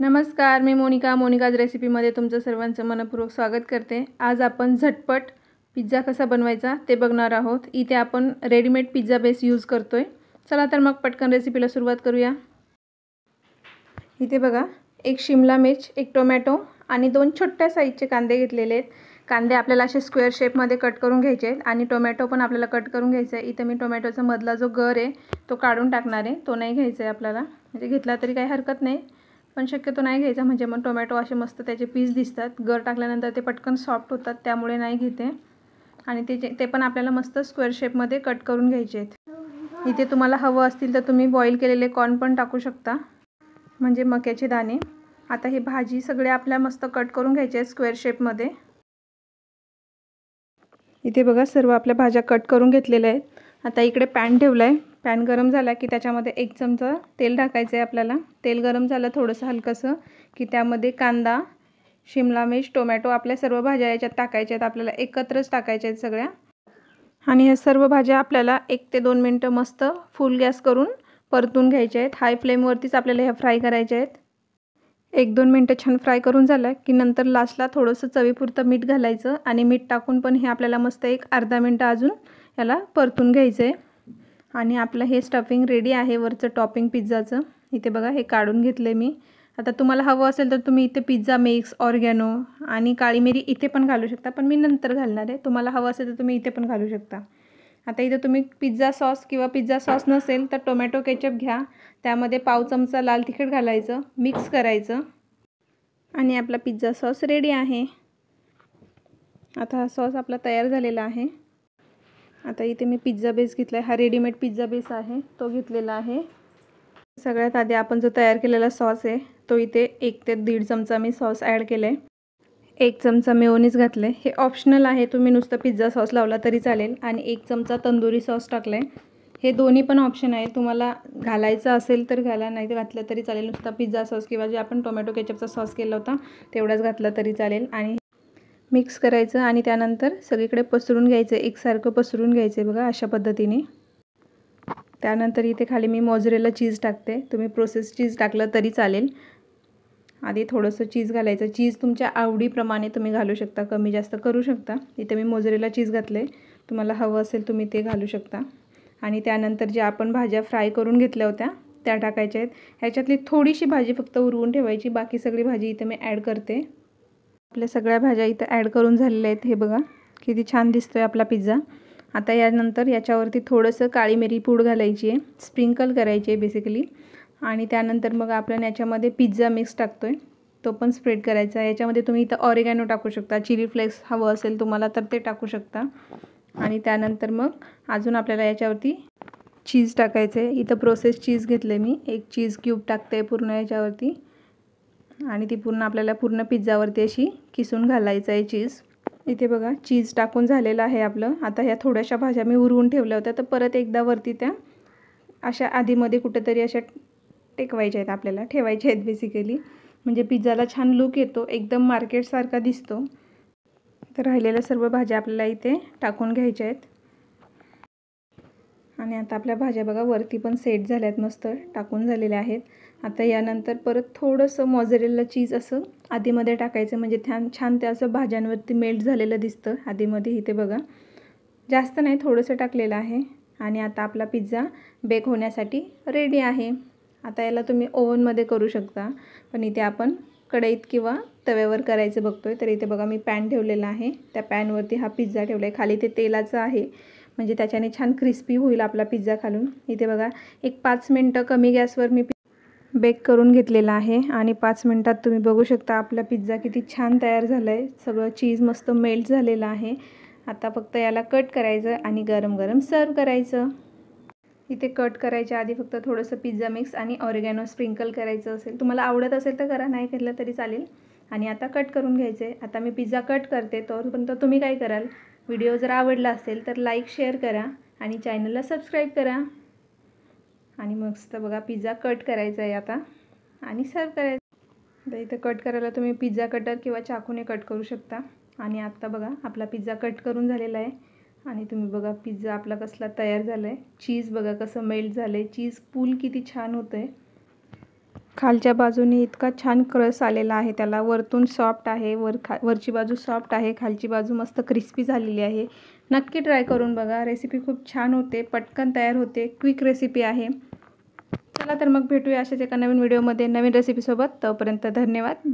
नमस्कार, मी मोनिकाज रेसिपीमध्ये तुमचं सर्वांचं मनपूर्वक स्वागत करते। आज आपण झटपट पिझ्झा कसा बनवायचा ते बघणार आहोत। इथे आपण रेडीमेड पिझ्झा बेस यूज करतोय। चला तर मग पटकन रेसिपीला सुरुवात करूया। इथे बघा, एक शिमला मिर्च, एक टोमॅटो आणि दोन छोट्या साईजचे कांदे घेतलेले आहेत। कांदे आपल्याला असे स्क्वेअर शेपमध्ये कट करून घ्यायचे आहेत आणि टोमॅटो पण आपल्याला कट करून घ्यायचा आहे। इथे मी टोमॅटोचा मधला जो गर आहे तो काढून टाकणार आहे, तो नाही घ्यायचा आहे आपल्याला। म्हणजे घेतला तरी काही हरकत नाही, पण शक्यतो नाही घ्यायचा, म्हणजे मग टोमॅटो असे मस्त त्याचे पीस दिसतात। गर टाकल्यानंतर ते पटकन सॉफ्ट होतात, त्यामुळे नाही घेते। आणि ते पण आपल्याला मस्त स्क्वेअर शेपमध्ये कट करून घ्यायचे आहेत। इथे तुम्हाला हवं असतील तर तुम्ही बॉईल केलेले कॉर्न पण टाकू शकता, म्हणजे मक्याचे दाणे। आता ही भाजी सगळे आपल्या मस्त कट करून घ्यायचे आहेत स्क्वेअर शेपमध्ये। इथे बघा, सर्व आपल्या भाज्या कट करून घेतलेल्या आहेत। आता इकडे पॅन ठेवला आहे। पॅन गरम झाला की त्याच्यामध्ये 1 चमचा तेल टाकायचं आहे आपल्याला। तेल गरम झालं थोडंसं हलकंसं की त्यामध्ये कांदा, शिमला मिर्च, टोमॅटो, आपल्या सर्व भाज्या याच्यात टाकायच्या आहेत। आपल्याला एकत्रच टाकायच्या आहेत सगळ्या। आणि ह्या सर्व भाज्या आपल्याला 1 ते 2 मिनिटं मस्त फुल गॅस करून परतून घ्यायच्या आहेत। हाय फ्लेमवरतीच आपल्याला ह्या फ्राय करायच्या आहेत। 1-2 मिनिटं छान फ्राय करून झालं की नंतर लास्टला थोडंसं चवीपुरतं मीठ घालायचं आणि मीठ टाकून पण हे आपल्याला मस्त एक अर्धा मिनिट अजून याला परतून घ्यायचं आहे। आणि आपलं हे स्टफिंग रेडी आहे, वरचं टॉपिंग पिझ्झाचं। इथे बघा, हे काढून घेतले मी। आता तुम्हाला हवं असेल तर तुम्ही इथे पिझ्झा मिक्स, ऑर्गॅनो आणि काळी मिरी इथे पण घालू शकता, पण मी नंतर घालणार आहे। तुम्हाला हवं असेल तर तुम्ही इथे पण घालू शकता। आता इथे तुम्ही पिझ्झा सॉस किंवा पिझ्झा सॉस नसेल तर टोमॅटो केचप घ्या, त्यामध्ये पाव चमचा लाल तिखट घालायचं, मिक्स करायचं आणि आपला पिझ्झा सॉस रेडी आहे। आता हा सॉस आपला तयार झालेला आहे। आता इथे मी पिझ्झा बेस घेतला आहे, हा रेडीमेड पिझ्झा बेस आहे, तो घेतलेला आहे। सगळ्यात आधी आपण जो तयार केलेला सॉस आहे तो इथे 1 ते 1.5 चमचा मी सॉस ॲड केलं आहे। 1 चमचा मेयोनीज घातलं आहे, हे ऑप्शनल आहे, तुम्ही नुसतं पिझ्झा सॉस लावला तरी चालेल। आणि 1 चमचा तंदुरी सॉस टाकलं आहे, हे दोन्ही पण ऑप्शन आहे, तुम्हाला घालायचं असेल तर घाला, नाही तर घातलं तरी चालेल। नुसता पिझ्झा सॉस किंवा जे आपण टोमॅटो केचपचा सॉस केला होता तेवढाच घातला तरी चालेल। आणि मिक्स करायचं आणि त्यानंतर सगळीकडे पसरून घ्यायचं, एकसारखं पसरून घ्यायचं बघा, अशा पद्धतीने। त्यानंतर इथे खाली मी मोझरेला चीज टाकते, तुम्ही प्रोसेस चीज टाकलं तरी चालेल। आधी थोडंसं चीज घालायचं, चीज तुमच्या आवडीप्रमाणे तुम्ही घालू शकता, कमी जास्त करू शकता। इथे मी मोझरेला चीज घातले, तुम्हाला हवं असेल तुम्ही ते घालू शकता। आणि त्यानंतर जे आपण भाज्या फ्राय करून घेतल्या होत्या त्या टाकायच्या आहेत। ह्याच्यातली थोडीशी भाजी फक्त उरवून ठेवायची, बाकी सगळी भाजी इथे मी ॲड करते। आपल्या सगळ्या भाज्या इथे ॲड करून झालेल्या आहेत। हे बघा किती छान दिसतोय आपला पिझ्झा। आता यानंतर याच्यावरती थोडंसं काळी मिरी पूड घालायची आहे, स्प्रिंकल करायची आहे बेसिकली। आणि त्यानंतर मग आपण याच्यामध्ये पिझ्झा मिक्स टाकतोय, तो पण स्प्रेड करायचा आहे। याच्यामध्ये तुम्ही इथं ऑरिगॅनो टाकू शकता, चिली फ्लेक्स हवं असेल तुम्हाला तर ते टाकू शकता। आणि त्यानंतर मग अजून आपल्याला याच्यावरती चीज टाकायचं आहे। इथं प्रोसेस चीज घेतले मी, 1 चीज क्यूब टाकते पूर्ण याच्यावरती आणि ती पूर्ण आपल्याला पूर्ण पिझ्झावरती अशी किसून घालायचं आहे चीज। इथे बघा, चीज टाकून झालेलं आहे आपलं। आता ह्या थोड्याशा भाज्या मी उरवून ठेवल्या होत्या, तर परत एकदा वरती त्या अशा आधीमध्ये कुठेतरी अशा टेकवायच्या आहेत, आपल्याला ठेवायच्या आहेत बेसिकली, म्हणजे पिझ्झाला छान लुक येतो, एकदम मार्केटसारखा दिसतो। तर राहिलेल्या सर्व भाज्या आपल्याला इथे टाकून घ्यायच्या आहेत। आणि आता आपल्या भाज्या बघा वरती पण सेट झाल्या आहेत, मस्त टाकून झालेल्या आहेत। आता यानंतर परत थोडंसं मोझरेला चीज असं आधीमध्ये टाकायचं, म्हणजे छान ते असं भाज्यांवरती मेल्ट झालेलं दिसतं आधीमध्ये। इथे बघा, जास्त नाही, थोडंसं टाकलेलं आहे। आणि आता आपला पिझ्झा बेक होण्यासाठी रेडी आहे। आता याला तुम्ही ओव्हनमध्ये करू शकता, पण इथे आपण कढईत किंवा तव्यावर करायचं बघतोय। तर इथे बघा, मी पॅन ठेवलेला आहे, त्या पॅनवरती हा पिझ्झा ठेवला आहे, खाली ते तेलाचं आहे, म्हणजे त्याच्याने छान क्रिस्पी होईल आपला पिझ्झा खालून। इथे बघा, एक 5 मिनिटं कमी गॅसवर मी बेक करून घेतलेला आहे आणि 5 मिनिटात तुम्ही बघू शकता आपला पिझ्झा किती छान तयार झाला आहे। सगळं चीज मस्त मेल्ट झालेलं आहे। आता फक्त याला कट करायचं आणि गरम गरम सर्व करायचं। इथे कट करायच्या आधी फक्त थोडंसं पिझ्झा मिक्स आणि ऑरिगॅनो स्प्रिंकल करायचं असेल, तुम्हाला आवडत असेल तर करा, नाही केलं तरी चालेल। आणि आता कट करून घ्यायचं आहे। आता मी पिझ्झा कट करते, तोपर्यंत तुम्ही काय कराल, व्हिडिओ जर आवडला असेल तर लाईक शेअर करा आणि चॅनलला सबस्क्राईब करा। आणि मस्त बघा, पिझ्झा कट करायचा आहे आता आणि सर्व करायचं। तर इथे कट करायला तुम्ही पिझ्झा कटर किंवा चाकूने कट करू शकता। आणि आता बघा, आपला पिझ्झा कट करून झालेला आहे आणि तुम्ही बघा पिझ्झा आपला कसला तयार झाला आहे। चीज बघा कसं मेल्ट झालं आहे, चीज पूल किती छान होतं आहे। खालच्या बाजूने इतका छान क्रस आलेला आहे त्याला, वरतून सॉफ्ट आहे, वरची बाजू सॉफ्ट आहे, खालची बाजू मस्त क्रिस्पी झालेली आहे. नक्की ट्राय करून बघा. रेसिपी खूप छान होते, पटकन तयार होते, क्विक रेसिपी आहे. चला तर मग भेटूया अशाच एका नवीन व्हिडिओमध्ये नवीन रेसिपीसोबत. तोपर्यंत धन्यवाद.